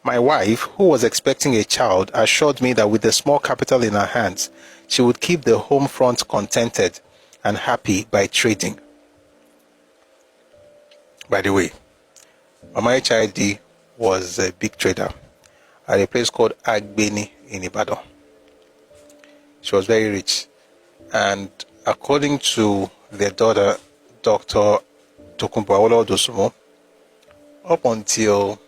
My wife, who was expecting a child, assured me that with the small capital in her hands, she would keep the home front contented and happy by trading. By the way, Mama HID was a big trader at a place called Agbeni in Ibadan. She was very rich. And according to their daughter, Dr. Tokunbo Awolowo Dosumo, up until,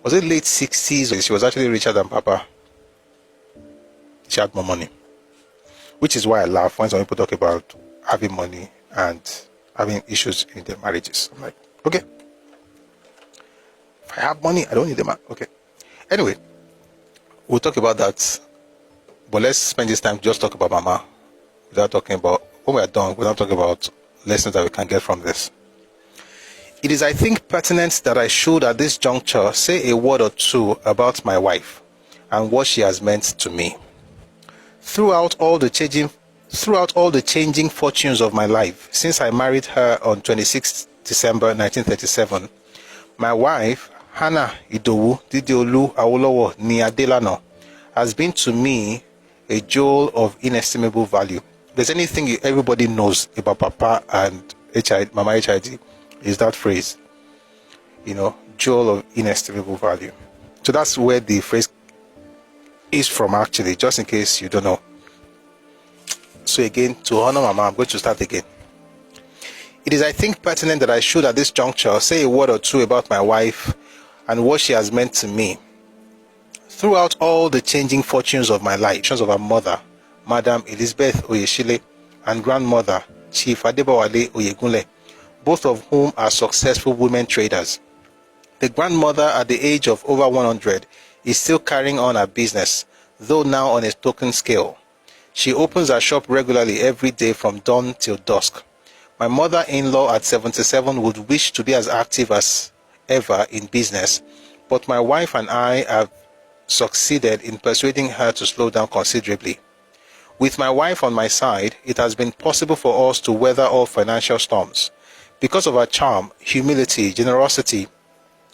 was it late 60s, she was actually richer than Papa. She had more money. Which is why I laugh when some people talk about having money and having issues in their marriages. I'm like, okay. If I have money, I don't need a man. Okay. Anyway, we'll talk about that. But let's spend this time to just talk about Mama. Without talking about, when we're done, without talking about lessons that we can get from this. It is, I think, pertinent that I should at this juncture say a word or two about my wife and what she has meant to me. Throughout all the changing fortunes of my life, since I married her on 26 December 1937, my wife, Hannah Idowu Awolowo ni Adelano, has been to me a jewel of inestimable value. If there's anything everybody knows about Papa and Mama HID, is that phrase, jewel of inestimable value. So that's where the phrase is from, actually, just in case you don't know. So again, to honor Mama, I'm going to start again. It is, I think, pertinent that I should at this juncture say a word or two about my wife and what she has meant to me. Throughout all the changing fortunes of my life, of our mother, Madam Elizabeth Oyeshile, and grandmother, Chief Adebowale Oyegunle, both of whom are successful women traders. The grandmother, at the age of over 100, is still carrying on her business, though now on a token scale. She opens her shop regularly every day from dawn till dusk. My mother-in-law at 77 would wish to be as active as ever in business, but my wife and I have succeeded in persuading her to slow down considerably. With my wife on my side, it has been possible for us to weather all financial storms. Because of her charm, humility, generosity,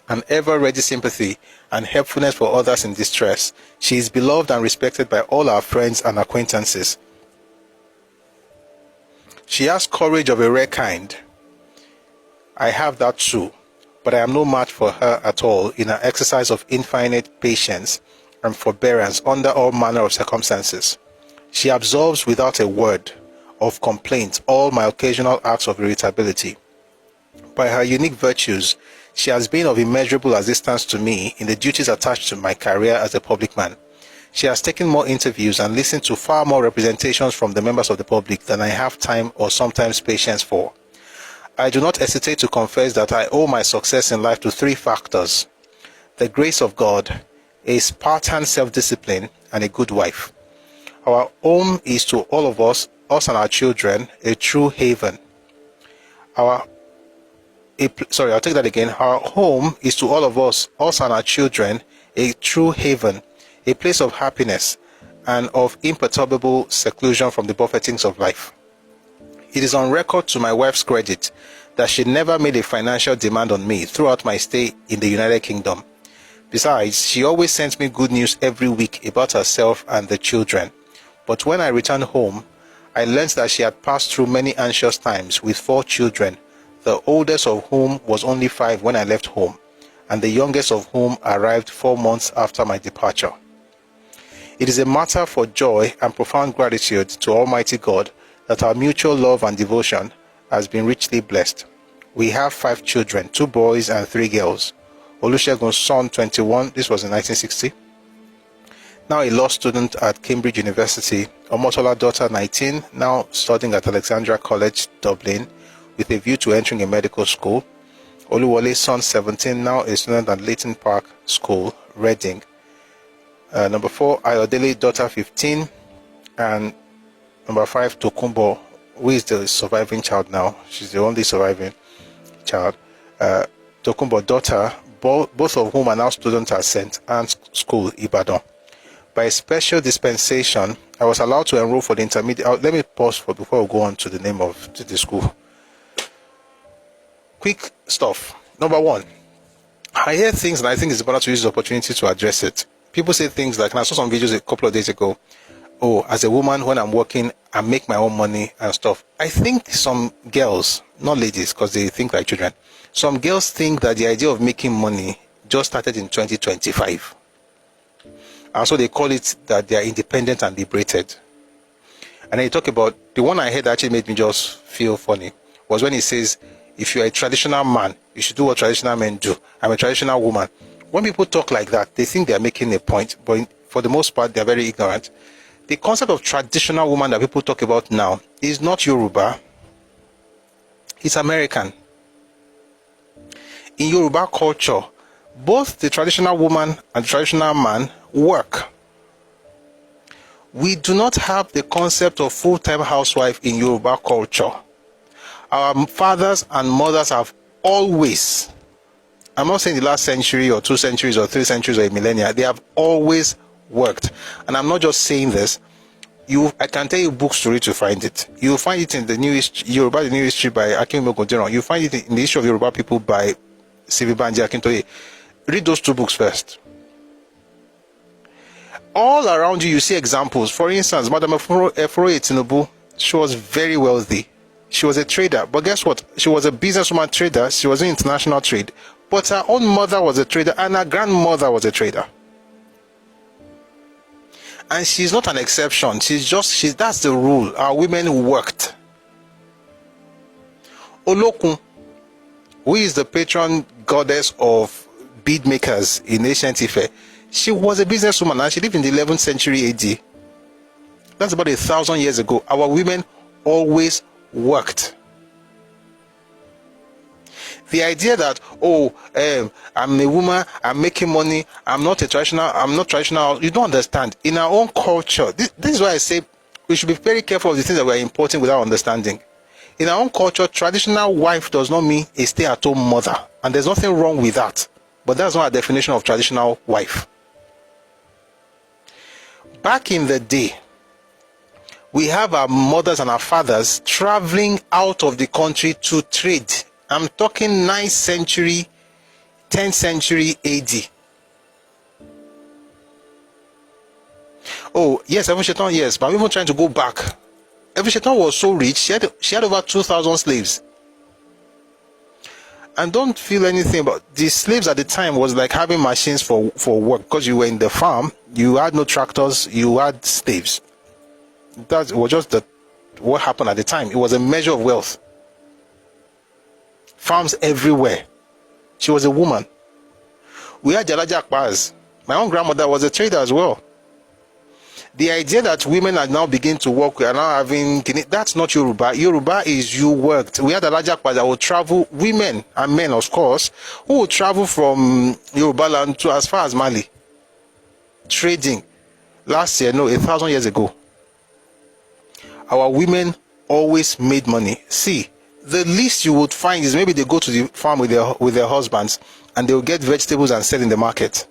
and ever-ready sympathy and helpfulness for others in distress, she is beloved and respected by all our friends and acquaintances. She has courage of a rare kind. I have that too, but I am no match for her at all in her exercise of infinite patience and forbearance under all manner of circumstances. She absolves without a word of complaint all my occasional acts of irritability. By her unique virtues, she has been of immeasurable assistance to me in the duties attached to my career as a public man. She has taken more interviews and listened to far more representations from the members of the public than I have time or sometimes patience for. I do not hesitate to confess that I owe my success in life to three factors: the grace of God, a Spartan self-discipline, and a good wife. Our home is to all of us and our children, a true haven. Our home is to all of us and our children, a true haven, a place of happiness and of imperturbable seclusion from the buffetings of life. It is on record to my wife's credit that she never made a financial demand on me throughout my stay in the United Kingdom. Besides, she always sent me good news every week about herself and the children. But when I returned home, I learned that she had passed through many anxious times with 4 children, the oldest of whom was only 5 when I left home, and the youngest of whom arrived 4 months after my departure. It is a matter for joy and profound gratitude to Almighty God that our mutual love and devotion has been richly blessed. We have 5 children, 2 boys and 3 girls. Olusegun's son, 21, this was in 1960, now a law student at Cambridge University. Omotola, daughter, 19, now studying at Alexandra College, Dublin, with a view to entering a medical school. Oluwole, son, 17, now a student at Leighton Park School, Reading. Number 4, Ayodele, daughter, 15, and number 5, Tokunbo, who is the surviving child now. She's the only surviving child. Tokunbo, daughter, both of whom are now students at St. Anne's School, Ibadan. By a special dispensation, I was allowed to enroll for the intermediate. Let me pause before we go on to the name of the school. Quick stuff. Number 1, I hear things, and I think it's important to use the opportunity to address it. People say things like, and I saw some videos a couple of days ago, oh, as a woman, when I'm working, I make my own money and stuff. I think some girls, not ladies, because they think like children, some girls think that the idea of making money just started in 2025. And so they call it that they are independent and liberated. And then you talk about, the one I heard that actually made me just feel funny, was when he says, if you're a traditional man, you should do what traditional men do. I'm a traditional woman. When people talk like that, they think they're making a point, but for the most part, they're very ignorant. The concept of traditional woman that people talk about now is not Yoruba. It's American. In Yoruba culture, both the traditional woman and the traditional man work. We do not have the concept of full-time housewife in Yoruba culture. Our fathers and mothers have always, I'm not saying the last century or 2 centuries or 3 centuries or a millennia, they have always worked. And I'm not just saying this. I can tell you books to read to find it. You'll find it in the New History, Yoruba, the New History by Akinwumi Ogundiran. You find it in the History of Yoruba People by Sivibanji Akintoye. Read those 2 books first. All around you, you see examples. For instance, Madam Eforoye Tinubu, she was very wealthy. She was a trader. But guess what? She was a businesswoman trader. She was in international trade. But her own mother was a trader and her grandmother was a trader. And she's not an exception. That's the rule. Our women worked. Olokun, who is the patron goddess of bead makers in ancient Ife, she was a businesswoman and she lived in the 11th century AD. That's about 1,000 years ago. Our women always worked. The idea that, I'm a woman, I'm making money, I'm not traditional, you don't understand. In our own culture, this is why I say we should be very careful of the things that we're importing without understanding. In our own culture, traditional wife does not mean a stay-at-home mother. And there's nothing wrong with that. But that's not a definition of traditional wife. Back in the day, we have our mothers and our fathers traveling out of the country to trade. I'm talking 9th century, 10th century AD. Oh, yes, Evan Shetan, yes, but I'm even trying to go back. Evan Shetan was so rich, she had over 2,000 slaves. And don't feel anything about the slaves at the time was like having machines for work, because you were in the farm, you had no tractors, you had slaves. That was just what happened at the time. It was a measure of wealth. Farms everywhere. She was a woman. We had Jalaja Akbars. My own grandmother was a trader as well. The idea that women are now beginning to work, we are now having, that's not Yoruba. Yoruba is you worked. We had Jalaja Akbars that would travel, women and men of course, who would travel from Yoruba land to as far as Mali. Trading. Last year, 1,000 years ago. Our women always made money. See, the least you would find is maybe they go to the farm with their husbands and they will get vegetables and sell in the market.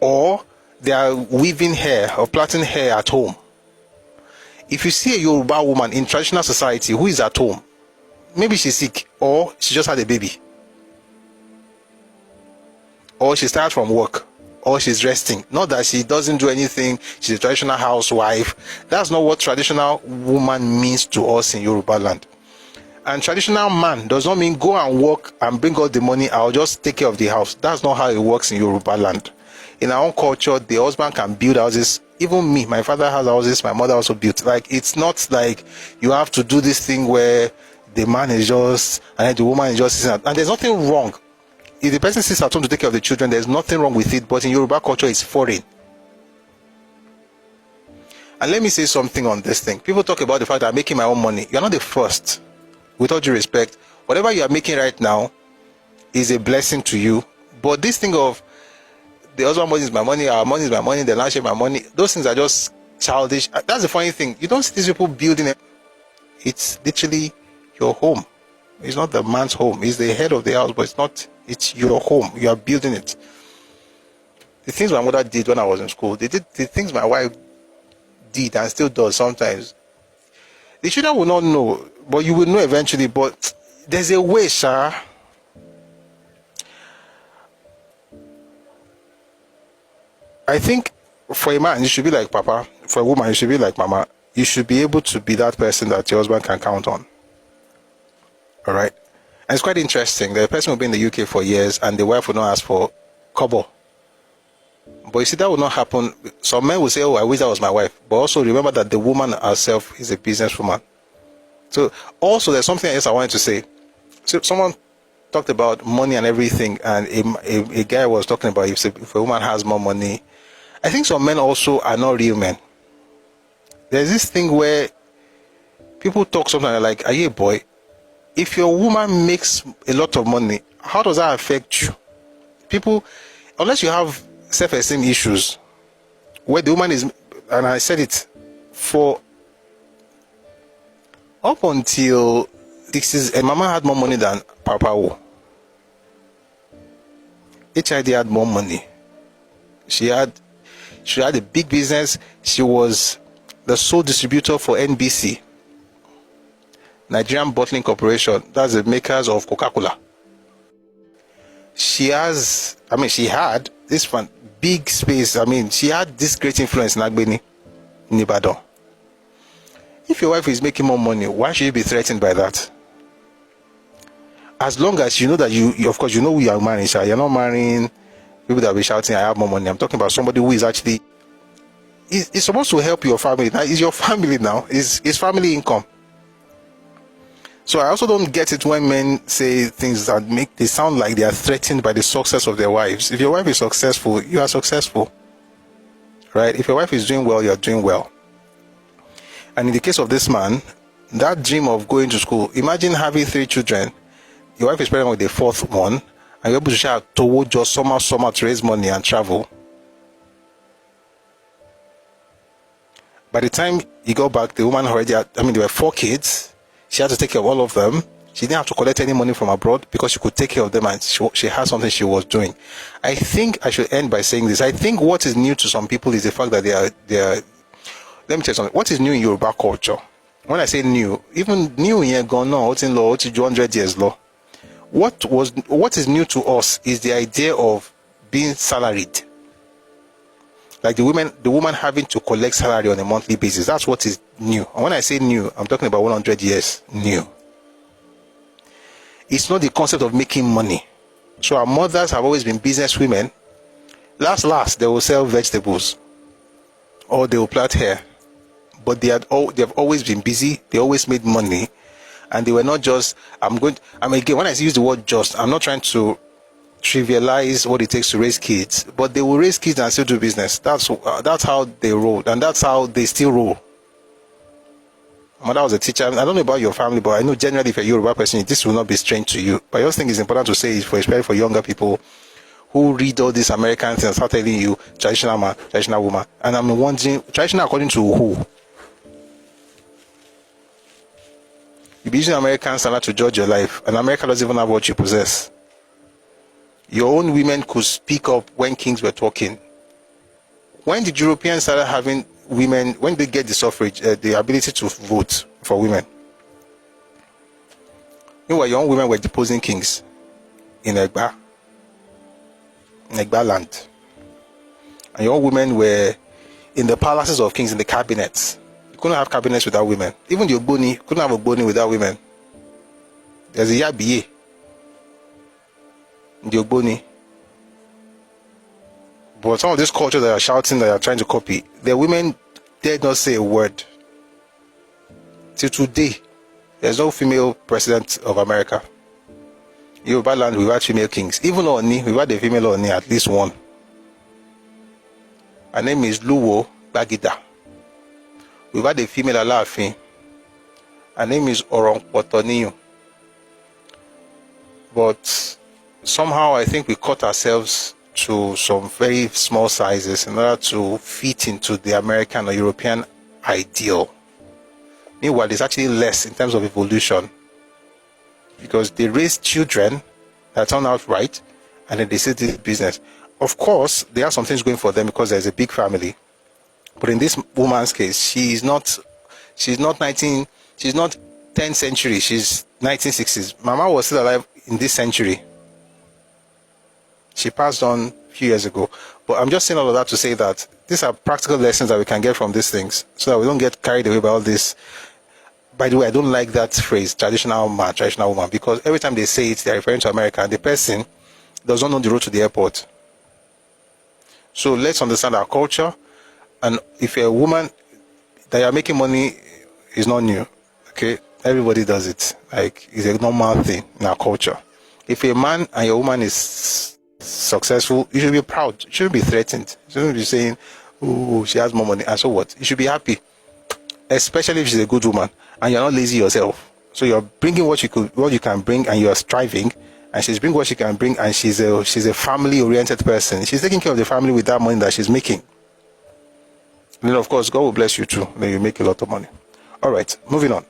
Or they are weaving hair or plaiting hair at home. If you see a Yoruba woman in traditional society who is at home, maybe she's sick or she just had a baby. Or she started from work. Or she's resting. Not that she doesn't do anything, she's a traditional housewife. That's not what traditional woman means to us in Yoruba land. And traditional man does not mean go and work and bring out the money, I'll just take care of the house. That's not how it works in Yoruba land. In our own culture, the husband can build houses. Even me, my father has houses, my mother also built. Like, it's not like you have to do this thing where the man is just, and the woman is just sitting at, and there's nothing wrong. If the person sits at home to take care of the children, there's nothing wrong with it, but in Yoruba culture, it's foreign. And let me say something on this thing. People talk about the fact that I'm making my own money. You're not the first. With all due respect, whatever you are making right now is a blessing to you. But this thing of the husband money is my money, our money is my money, the land share my money, those things are just childish. That's the funny thing. You don't see these people building it. It's literally your home. It's not the man's home. He's the head of the house, but it's your home. You are building it. The things my mother did when I was in school, the things my wife did and still does sometimes. The children will not know, but you will know eventually. But there's a way, sir. I think for a man, you should be like Papa. For a woman, you should be like Mama. You should be able to be that person that your husband can count on. All right? And it's quite interesting. The person will be in the UK for years and the wife will not ask for kobo. But you see, that will not happen. Some men will say, oh, I wish that was my wife. But also remember that the woman herself is a businesswoman. So also there's something else I wanted to say. So someone talked about money and everything, and a guy was talking about if a woman has more money. I think some men also are not real men. There's this thing where people talk something like, are you a boy? If your woman makes a lot of money, how does that affect you? People, unless you have self-esteem issues, where the woman is, and I said it, for up until 60s, a mama had more money than Papa. HID had more money. She had a big business. She was the sole distributor for NBC, Nigerian Bottling Corporation. That's the makers of Coca-Cola. She had this one big space. She had this great influence in Agbeni, in Ibadan. If your wife is making more money, why should you be threatened by that? As long as you know that you of course, you know who you are marrying. You're not marrying people that will be shouting, I have more money. I'm talking about somebody who is actually is supposed to help your family. Now, it's your family now. It's family income. So I also don't get it when men say things that make they sound like they are threatened by the success of their wives. If your wife is successful, you are successful. Right? If your wife is doing well, you're doing well. And in the case of this man, that dream of going to school, imagine having 3 children. Your wife is pregnant with the 4th one, and you're able to share toward just summer to raise money and travel. By the time you go back, the woman already had, there were 4 kids. She had to take care of all of them. She didn't have to collect any money from abroad because she could take care of them, and she had something she was doing. I think I should end by saying this. I think what is new to some people is the fact that they are. Let me tell you something. What is new in Yoruba culture? When I say new, even new in gone now, what's in law, what's 100 years law. What is new to us is the idea of being salaried. Like the woman having to collect salary on a monthly basis. That's what is new. And when I say new, I'm talking about 100 years new. It's not the concept of making money. So our mothers have always been business women. Last, they will sell vegetables or they will plait hair. But they have always been busy. They always made money. And they were not just, again, when I use the word just, I'm not trying to trivialize what it takes to raise kids, but they will raise kids and still do business. That's how they roll, and that's how they still roll. My mother was a teacher. I don't know about your family, but I know generally if you're a Yoruba person, this will not be strange to you. But I just think it's important to say, especially for younger people who read all these American things and start telling you traditional man, traditional woman. And I'm wondering, traditional according to who? You'll be using American standard to judge your life, and America doesn't even have what you possess. Your own women could speak up when kings were talking. When did Europeans start having women, when they get the suffrage, the ability to vote for women? Meanwhile, your own women were deposing kings in Egba land. And your own women were in the palaces of kings, in the cabinets. You couldn't have cabinets without women. Even the Ogboni, couldn't have Ogboni without women. There's a Yabiye, the Ogboni. But some of this culture that are shouting, that are trying to copy, the women dare not say a word. Till today, there's no female president of America. Yoruba land, we've had female kings. Even Oni, we've had a female Oni, at least one. Her name is Luwo Bagida. We've had a female Alaafin. Her name is Orompotonio. But somehow I think we cut ourselves to some very small sizes in order to fit into the American or European ideal. Meanwhile, it's actually less in terms of evolution, because they raise children that turn out right, and then they say this business. Of course, there are some things going for them because there's a big family. But in this woman's case, she's not 10th century, she's 1960s. Mama was still alive in this century. She passed on a few years ago. But I'm just saying all of that to say that these are practical lessons that we can get from these things, so that we don't get carried away by all this. By the way, I don't like that phrase, traditional man, traditional woman, because every time they say it, they're referring to America, and the person does not know the road to the airport. So let's understand our culture. And if you're a woman, that you're making money is not new. Okay? Everybody does it. Like, it's a normal thing in our culture. If a man and your woman is successful, you should be proud. You shouldn't be threatened. You shouldn't be saying, oh, she has more money, and so what? You should be happy. Especially if she's a good woman and you're not lazy yourself. So you're bringing what you can bring, and you're striving, and she's bringing what she can bring, and she's a family-oriented person. She's taking care of the family with that money that she's making. And then, of course, God will bless you too. Then you make a lot of money. All right, moving on.